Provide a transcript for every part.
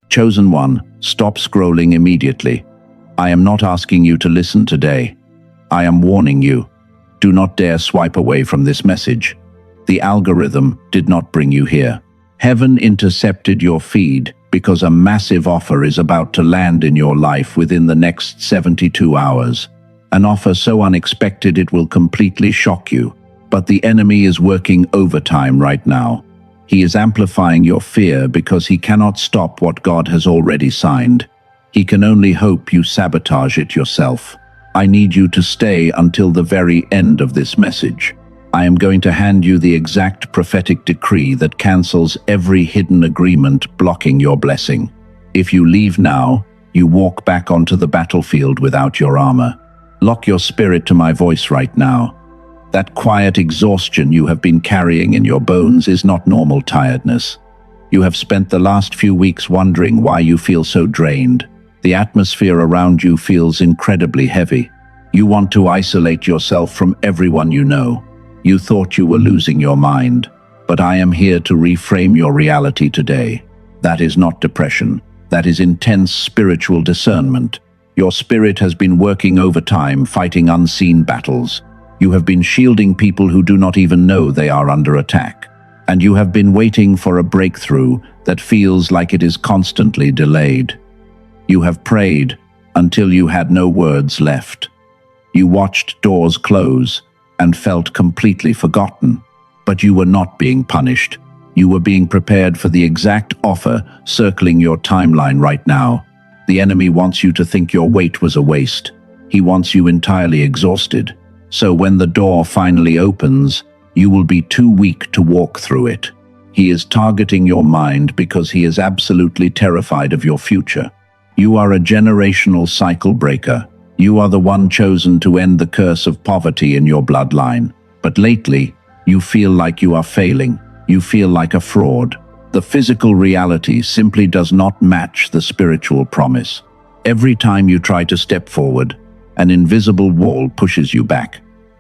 Chosen one, stop scrolling immediately. I am not asking you to listen today. I am warning you. Do not dare swipe away from this message. The algorithm did not bring you here. Heaven intercepted your feed because a massive offer is about to land in your life within the next 72 hours. An offer so unexpected it will completely shock you. But the enemy is working overtime right now. He is amplifying your fear because he cannot stop what God has already signed. He can only hope you sabotage it yourself. I need you to stay until the very end of this message. I am going to hand you the exact prophetic decree that cancels every hidden agreement blocking your blessing. If you leave now, you walk back onto the battlefield without your armor. Lock your spirit to my voice right now. That quiet exhaustion you have been carrying in your bones is not normal tiredness. You have spent the last few weeks wondering why you feel so drained. The atmosphere around you feels incredibly heavy. You want to isolate yourself from everyone you know. You thought you were losing your mind, but I am here to reframe your reality today. That is not depression. That is intense spiritual discernment. Your spirit has been working overtime, fighting unseen battles. You have been shielding people who do not even know they are under attack. And you have been waiting for a breakthrough that feels like it is constantly delayed. You have prayed until you had no words left. You watched doors close and felt completely forgotten. But you were not being punished. You were being prepared for the exact offer circling your timeline right now. The enemy wants you to think your wait was a waste. He wants you entirely exhausted. So when the door finally opens, you will be too weak to walk through it. He is targeting your mind because he is absolutely terrified of your future. You are a generational cycle breaker. You are the one chosen to end the curse of poverty in your bloodline. But lately, you feel like you are failing. You feel like a fraud. The physical reality simply does not match the spiritual promise. Every time you try to step forward, an invisible wall pushes you back.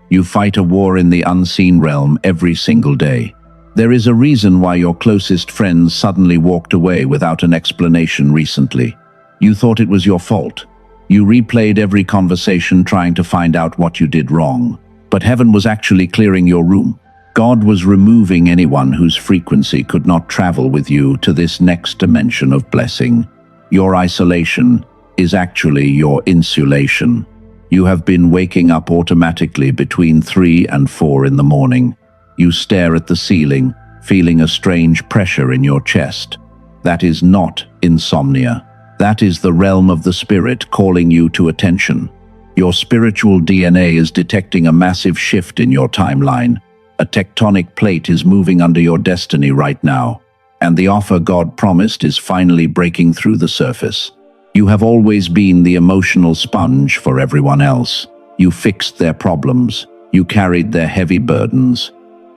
You fight a war in the unseen realm every single day. There is a reason why your closest friends suddenly walked away without an explanation recently. You thought it was your fault. You replayed every conversation trying to find out what you did wrong. But heaven was actually clearing your room. God was removing anyone whose frequency could not travel with you to this next dimension of blessing. Your isolation is actually your insulation. You have been waking up automatically between 3 and 4 in the morning. You stare at the ceiling, feeling a strange pressure in your chest. That is not insomnia. That is the realm of the spirit calling you to attention. Your spiritual DNA is detecting a massive shift in your timeline. A tectonic plate is moving under your destiny right now, and the offer God promised is finally breaking through the surface. You have always been the emotional sponge for everyone else. You fixed their problems. You carried their heavy burdens.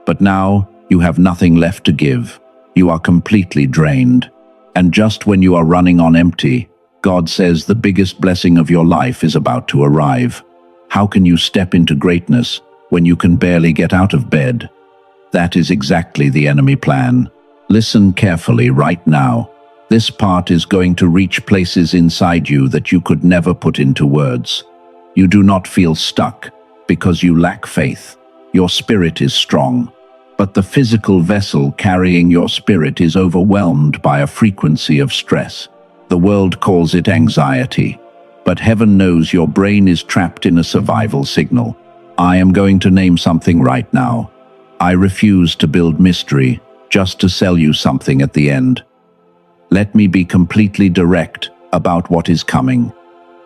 But now, you have nothing left to give. You are completely drained. And just when you are running on empty, God says the biggest blessing of your life is about to arrive. How can you step into greatness when you can barely get out of bed? That is exactly the enemy plan. Listen carefully right now. This part is going to reach places inside you that you could never put into words. You do not feel stuck because you lack faith. Your spirit is strong, but the physical vessel carrying your spirit is overwhelmed by a frequency of stress. The world calls it anxiety, but heaven knows your brain is trapped in a survival signal. I am going to name something right now. I refuse to build mystery just to sell you something at the end. Let me be completely direct about what is coming.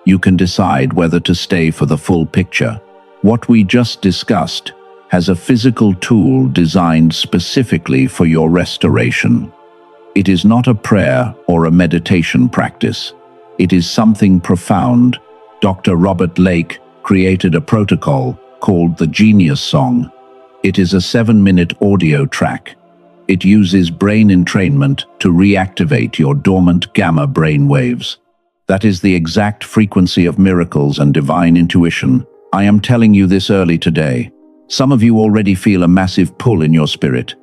You can decide whether to stay for the full picture. What we just discussed has a physical tool designed specifically for your restoration. It is not a prayer or a meditation practice. It is something profound. Dr. Robert Lake created a protocol called the Genius Song. It is a 7-minute audio track. It uses brain entrainment to reactivate your dormant gamma brain waves. That is the exact frequency of miracles and divine intuition. I am telling you this early today. Some of you already feel a massive pull in your spirit.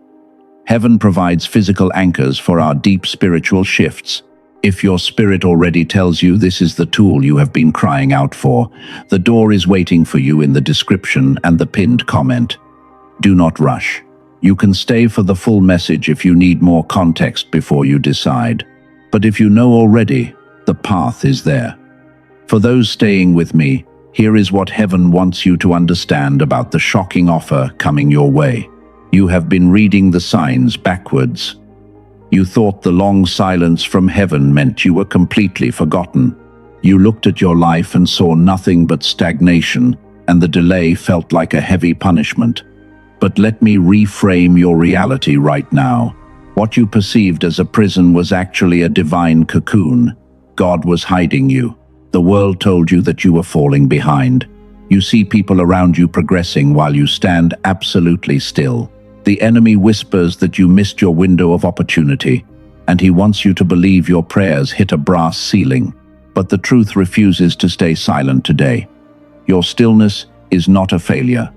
Heaven provides physical anchors for our deep spiritual shifts. If your spirit already tells you this is the tool you have been crying out for, the door is waiting for you in the description and the pinned comment. Do not rush. You can stay for the full message if you need more context before you decide. But if you know already, the path is there. For those staying with me, here is what heaven wants you to understand about the shocking offer coming your way. You have been reading the signs backwards. You thought the long silence from heaven meant you were completely forgotten. You looked at your life and saw nothing but stagnation, and the delay felt like a heavy punishment. But let me reframe your reality right now. What you perceived as a prison was actually a divine cocoon. God was hiding you. The world told you that you were falling behind. You see people around you progressing while you stand absolutely still. The enemy whispers that you missed your window of opportunity, and he wants you to believe your prayers hit a brass ceiling. But the truth refuses to stay silent today. Your stillness is not a failure.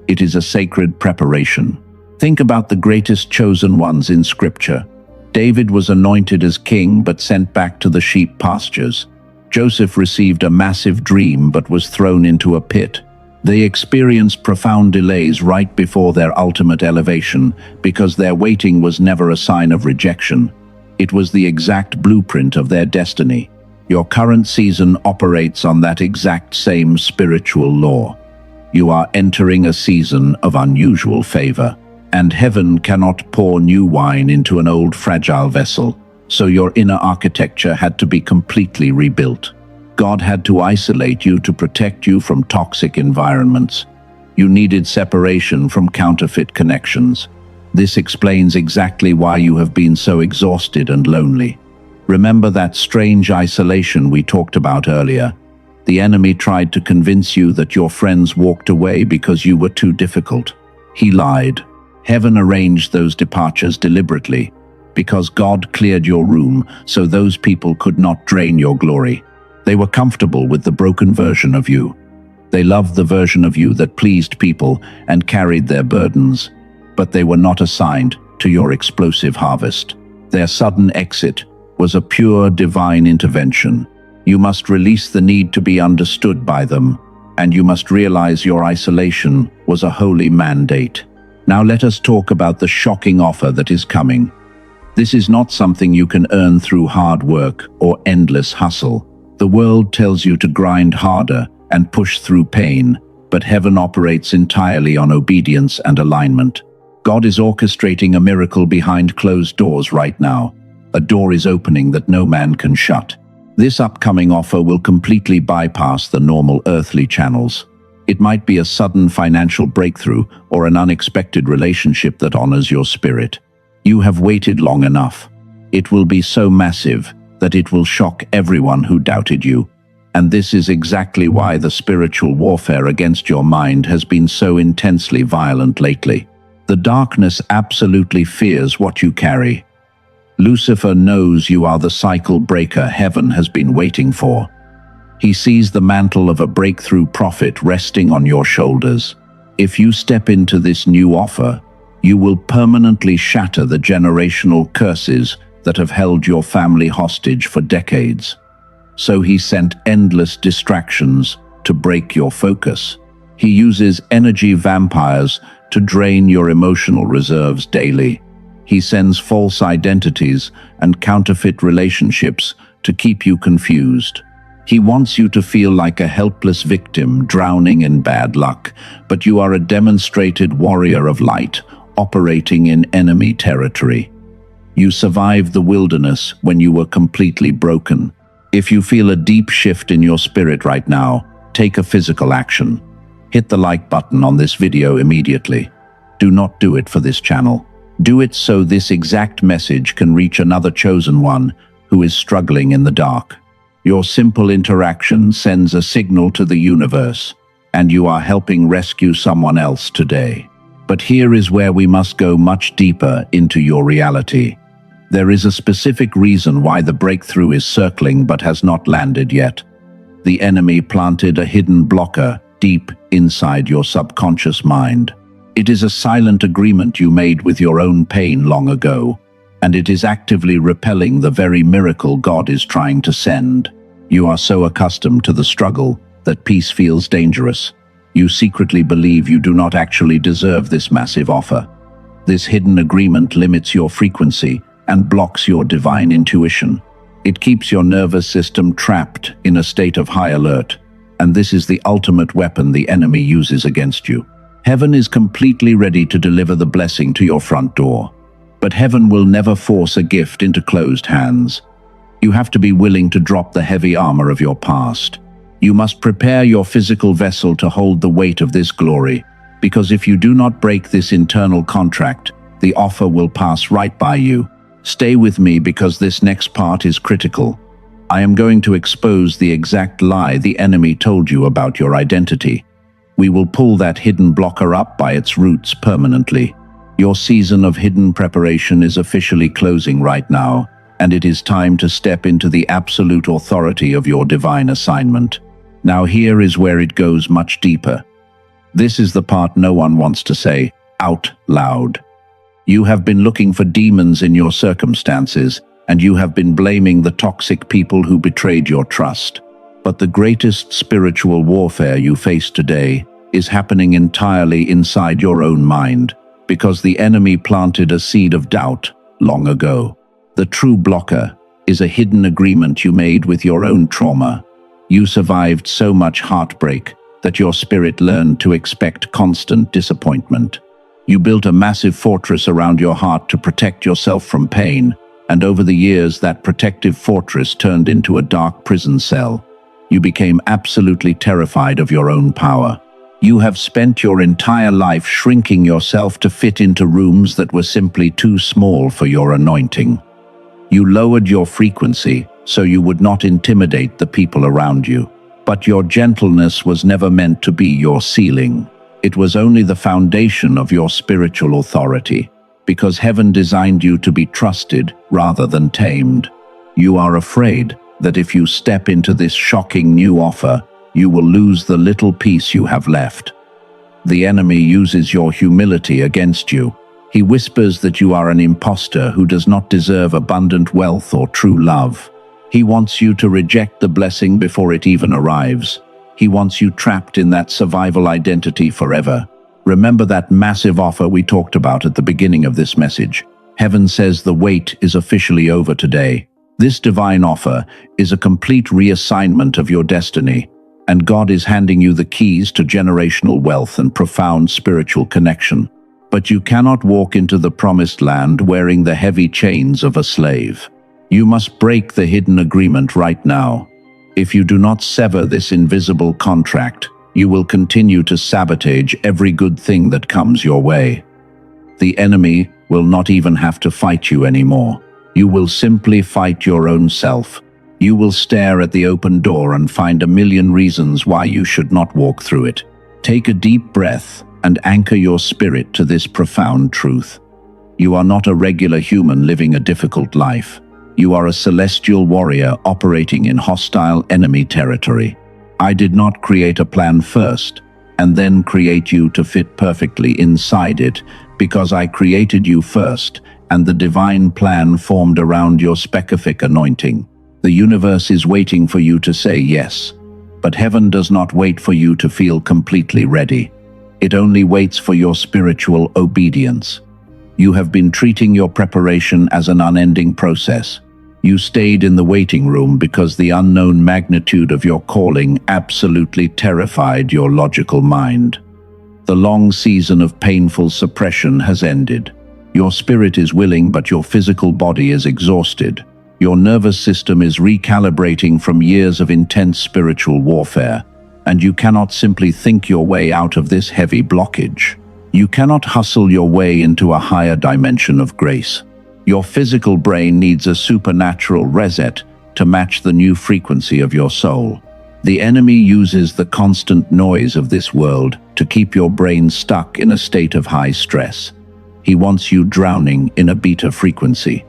It is a sacred preparation. Think about the greatest chosen ones in Scripture. David was anointed as king but sent back to the sheep pastures. Joseph received a massive dream but was thrown into a pit. They experienced profound delays right before their ultimate elevation because their waiting was never a sign of rejection. It was the exact blueprint of their destiny. Your current season operates on that exact same spiritual law. You are entering a season of unusual favor, and heaven cannot pour new wine into an old fragile vessel, so your inner architecture had to be completely rebuilt. God had to isolate you to protect you from toxic environments. You needed separation from counterfeit connections. This explains exactly why you have been so exhausted and lonely. Remember that strange isolation we talked about earlier? The enemy tried to convince you that your friends walked away because you were too difficult. He lied. Heaven arranged those departures deliberately, because God cleared your room so those people could not drain your glory. They were comfortable with the broken version of you. They loved the version of you that pleased people and carried their burdens, but they were not assigned to your explosive harvest. Their sudden exit was a pure divine intervention. You must release the need to be understood by them, and you must realize your isolation was a holy mandate. Now let us talk about the shocking offer that is coming. This is not something you can earn through hard work or endless hustle. The world tells you to grind harder and push through pain, but heaven operates entirely on obedience and alignment. God is orchestrating a miracle behind closed doors right now. A door is opening that no man can shut. This upcoming offer will completely bypass the normal earthly channels. It might be a sudden financial breakthrough or an unexpected relationship that honors your spirit. You have waited long enough. It will be so massive that it will shock everyone who doubted you. And this is exactly why the spiritual warfare against your mind has been so intensely violent lately. The darkness absolutely fears what you carry. Lucifer knows you are the cycle breaker heaven has been waiting for. He sees the mantle of a breakthrough prophet resting on your shoulders. If you step into this new offer, you will permanently shatter the generational curses that have held your family hostage for decades. So he sent endless distractions to break your focus. He uses energy vampires to drain your emotional reserves daily. He sends false identities and counterfeit relationships to keep you confused. He wants you to feel like a helpless victim drowning in bad luck, but you are a demonstrated warrior of light, operating in enemy territory. You survived the wilderness when you were completely broken. If you feel a deep shift in your spirit right now, take a physical action. Hit the like button on this video immediately. Do not do it for this channel. Do it so this exact message can reach another chosen one who is struggling in the dark. Your simple interaction sends a signal to the universe, and you are helping rescue someone else today. But here is where we must go much deeper into your reality. There is a specific reason why the breakthrough is circling but has not landed yet. The enemy planted a hidden blocker deep inside your subconscious mind. It is a silent agreement you made with your own pain long ago. and it is actively repelling the very miracle God is trying to send. You are so accustomed to the struggle that peace feels dangerous. You secretly believe you do not actually deserve this massive offer. This hidden agreement limits your frequency and blocks your divine intuition. It keeps your nervous system trapped in a state of high alert, and this is the ultimate weapon the enemy uses against you. Heaven is completely ready to deliver the blessing to your front door, but heaven will never force a gift into closed hands. You have to be willing to drop the heavy armor of your past. You must prepare your physical vessel to hold the weight of this glory, because if you do not break this internal contract, the offer will pass right by you. Stay with me because this next part is critical. I am going to expose the exact lie the enemy told you about your identity. We will pull that hidden blocker up by its roots permanently. Your season of hidden preparation is officially closing right now, and it is time to step into the absolute authority of your divine assignment. Now here is where it goes much deeper. This is the part no one wants to say out loud. You have been looking for demons in your circumstances, and you have been blaming the toxic people who betrayed your trust. But the greatest spiritual warfare you face today is happening entirely inside your own mind, because the enemy planted a seed of doubt long ago. The true blocker is a hidden agreement you made with your own trauma. You survived so much heartbreak that your spirit learned to expect constant disappointment. You built a massive fortress around your heart to protect yourself from pain, and over the years that protective fortress turned into a dark prison cell. You became absolutely terrified of your own power. You have spent your entire life shrinking yourself to fit into rooms that were simply too small for your anointing. You lowered your frequency so you would not intimidate the people around you. But your gentleness was never meant to be your ceiling. It was only the foundation of your spiritual authority, because heaven designed you to be trusted rather than tamed. You are afraid that if you step into this shocking new offer, you will lose the little peace you have left. The enemy uses your humility against you. He whispers that you are an imposter who does not deserve abundant wealth or true love. He wants you to reject the blessing before it even arrives. He wants you trapped in that survival identity forever. Remember that massive offer we talked about at the beginning of this message. Heaven says the wait is officially over today. This divine offer is a complete reassignment of your destiny, and God is handing you the keys to generational wealth and profound spiritual connection. But you cannot walk into the promised land wearing the heavy chains of a slave. You must break the hidden agreement right now. If you do not sever this invisible contract, you will continue to sabotage every good thing that comes your way. The enemy will not even have to fight you anymore. You will simply fight your own self. You will stare at the open door and find a million reasons why you should not walk through it. Take a deep breath and anchor your spirit to this profound truth. You are not a regular human living a difficult life. You are a celestial warrior operating in hostile enemy territory. I did not create a plan first and then create you to fit perfectly inside it, because I created you first, and the divine plan formed around your specific anointing. The universe is waiting for you to say yes, but heaven does not wait for you to feel completely ready. It only waits for your spiritual obedience. You have been treating your preparation as an unending process. You stayed in the waiting room because the unknown magnitude of your calling absolutely terrified your logical mind. The long season of painful suppression has ended. Your spirit is willing, but your physical body is exhausted. Your nervous system is recalibrating from years of intense spiritual warfare, and you cannot simply think your way out of this heavy blockage. You cannot hustle your way into a higher dimension of grace. Your physical brain needs a supernatural reset to match the new frequency of your soul. The enemy uses the constant noise of this world to keep your brain stuck in a state of high stress. He wants you drowning in a beta frequency.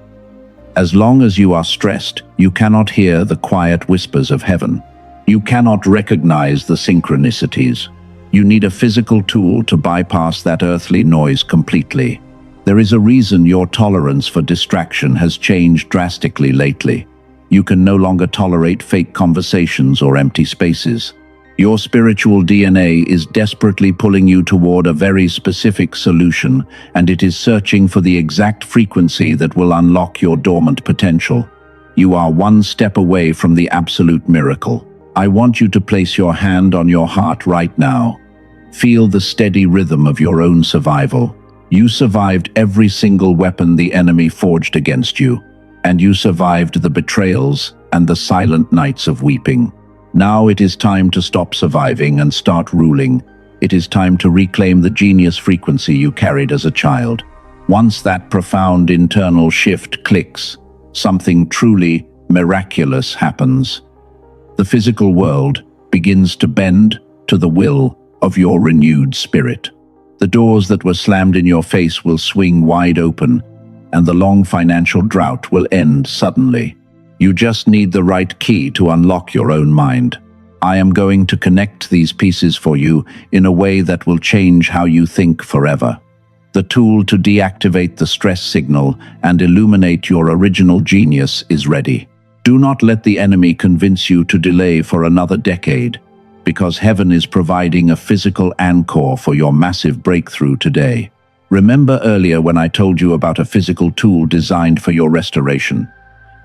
As long as you are stressed, you cannot hear the quiet whispers of heaven. You cannot recognize the synchronicities. You need a physical tool to bypass that earthly noise completely. There is a reason your tolerance for distraction has changed drastically lately. You can no longer tolerate fake conversations or empty spaces. Your spiritual DNA is desperately pulling you toward a very specific solution, and it is searching for the exact frequency that will unlock your dormant potential. You are one step away from the absolute miracle. I want you to place your hand on your heart right now. Feel the steady rhythm of your own survival. You survived every single weapon the enemy forged against you, and you survived the betrayals and the silent nights of weeping. Now it is time to stop surviving and start ruling. It is time to reclaim the genius frequency you carried as a child. Once that profound internal shift clicks, something truly miraculous happens. The physical world begins to bend to the will of your renewed spirit. The doors that were slammed in your face will swing wide open, and the long financial drought will end suddenly. You just need the right key to unlock your own mind. I am going to connect these pieces for you in a way that will change how you think forever. The tool to deactivate the stress signal and illuminate your original genius is ready. Do not let the enemy convince you to delay for another decade, because heaven is providing a physical anchor for your massive breakthrough today. Remember earlier when I told you about a physical tool designed for your restoration?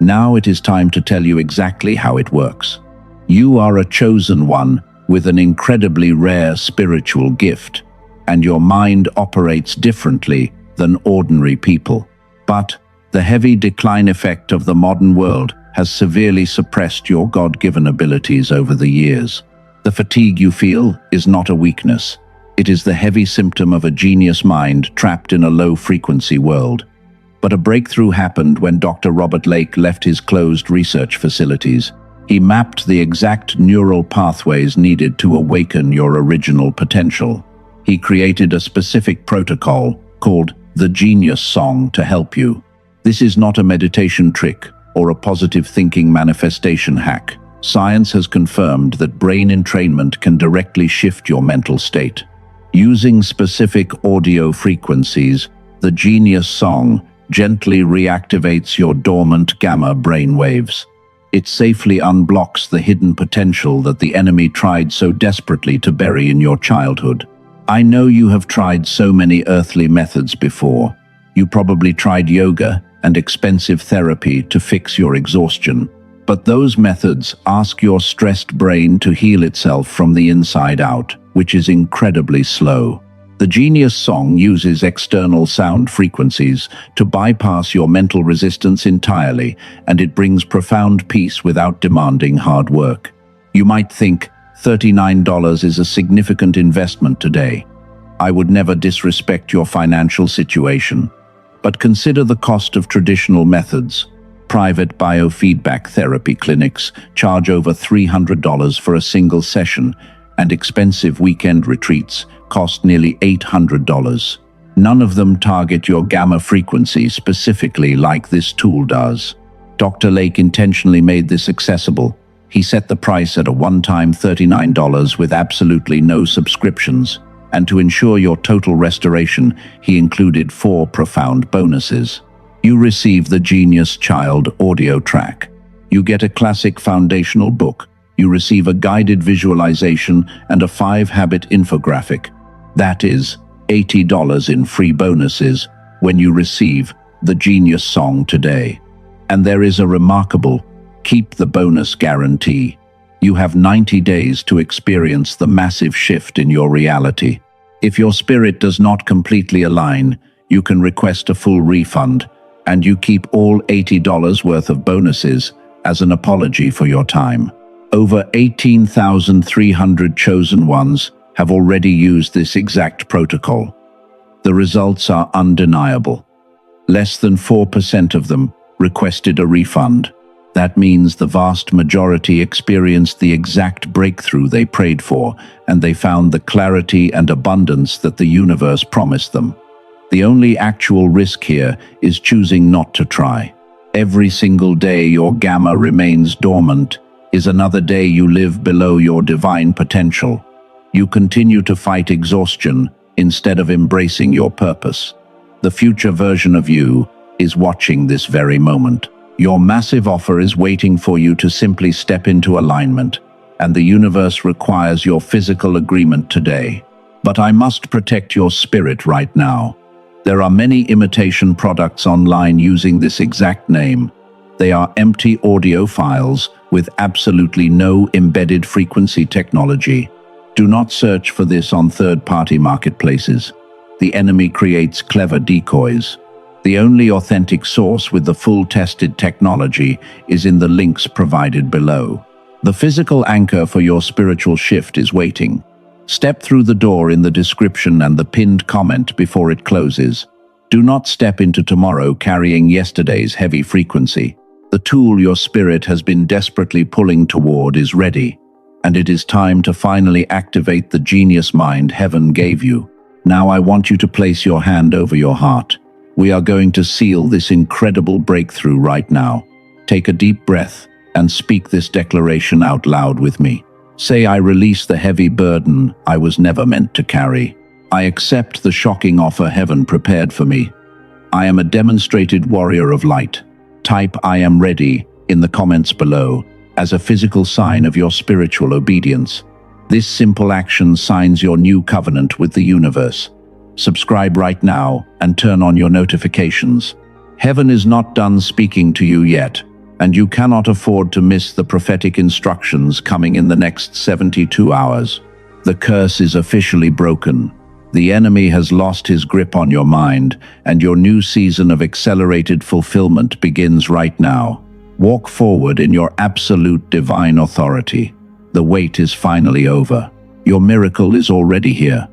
Now it is time to tell you exactly how it works. You are a chosen one with an incredibly rare spiritual gift, and your mind operates differently than ordinary people. But the heavy decline effect of the modern world has severely suppressed your God-given abilities over the years. The fatigue you feel is not a weakness. It is the heavy symptom of a genius mind trapped in a low-frequency world. But a breakthrough happened when Dr. Robert Lake left his closed research facilities. He mapped the exact neural pathways needed to awaken your original potential. He created a specific protocol called the Genius Song to help you. This is not a meditation trick or a positive thinking manifestation hack. Science has confirmed that brain entrainment can directly shift your mental state. Using specific audio frequencies, the Genius Song gently reactivates your dormant gamma brainwaves. It safely unblocks the hidden potential that the enemy tried so desperately to bury in your childhood. I know you have tried so many earthly methods before. You probably tried yoga and expensive therapy to fix your exhaustion. But those methods ask your stressed brain to heal itself from the inside out, which is incredibly slow. The Genius Song uses external sound frequencies to bypass your mental resistance entirely, and it brings profound peace without demanding hard work. You might think $39 is a significant investment today. I would never disrespect your financial situation. But consider the cost of traditional methods. Private biofeedback therapy clinics charge over $300 for a single session, and expensive weekend retreats cost nearly $800. None of them target your gamma frequency specifically like this tool does. Dr. Lake intentionally made this accessible. He set the price at a one-time $39 with absolutely no subscriptions, and to ensure your total restoration, he included 4 profound bonuses. You receive the Genius Child audio track. You get a classic foundational book. You receive a guided visualization and a 5-habit infographic. That is $80 in free bonuses when you receive the Genius Song today. And there is a remarkable keep the bonus guarantee. You have 90 days to experience the massive shift in your reality. If your spirit does not completely align, you can request a full refund, and you keep all $80 worth of bonuses as an apology for your time. Over 18,300 chosen ones have already used this exact protocol. The results are undeniable. Less than 4% of them requested a refund. That means the vast majority experienced the exact breakthrough they prayed for, and they found the clarity and abundance that the universe promised them. The only actual risk here is choosing not to try. Every single day your gamma remains dormant is another day you live below your divine potential. You continue to fight exhaustion instead of embracing your purpose. The future version of you is watching this very moment. Your massive offer is waiting for you to simply step into alignment, and the universe requires your physical agreement today. But I must protect your spirit right now. There are many imitation products online using this exact name. They are empty audio files with absolutely no embedded frequency technology. Do not search for this on third-party marketplaces. The enemy creates clever decoys. The only authentic source with the full tested technology is in the links provided below. The physical anchor for your spiritual shift is waiting. Step through the door in the description and the pinned comment before it closes. Do not step into tomorrow carrying yesterday's heavy frequency. The tool your spirit has been desperately pulling toward is ready, and it is time to finally activate the genius mind heaven gave you. Now I want you to place your hand over your heart. We are going to seal this incredible breakthrough right now. Take a deep breath and speak this declaration out loud with me. Say, I release the heavy burden I was never meant to carry. I accept the shocking offer heaven prepared for me. I am a demonstrated warrior of light. Type I am ready in the comments below as a physical sign of your spiritual obedience. This simple action signs your new covenant with the universe. Subscribe right now and turn on your notifications. Heaven is not done speaking to you yet, and you cannot afford to miss the prophetic instructions coming in the next 72 hours. The curse is officially broken. The enemy has lost his grip on your mind, and your new season of accelerated fulfillment begins right now. Walk forward in your absolute divine authority. The wait is finally over. Your miracle is already here.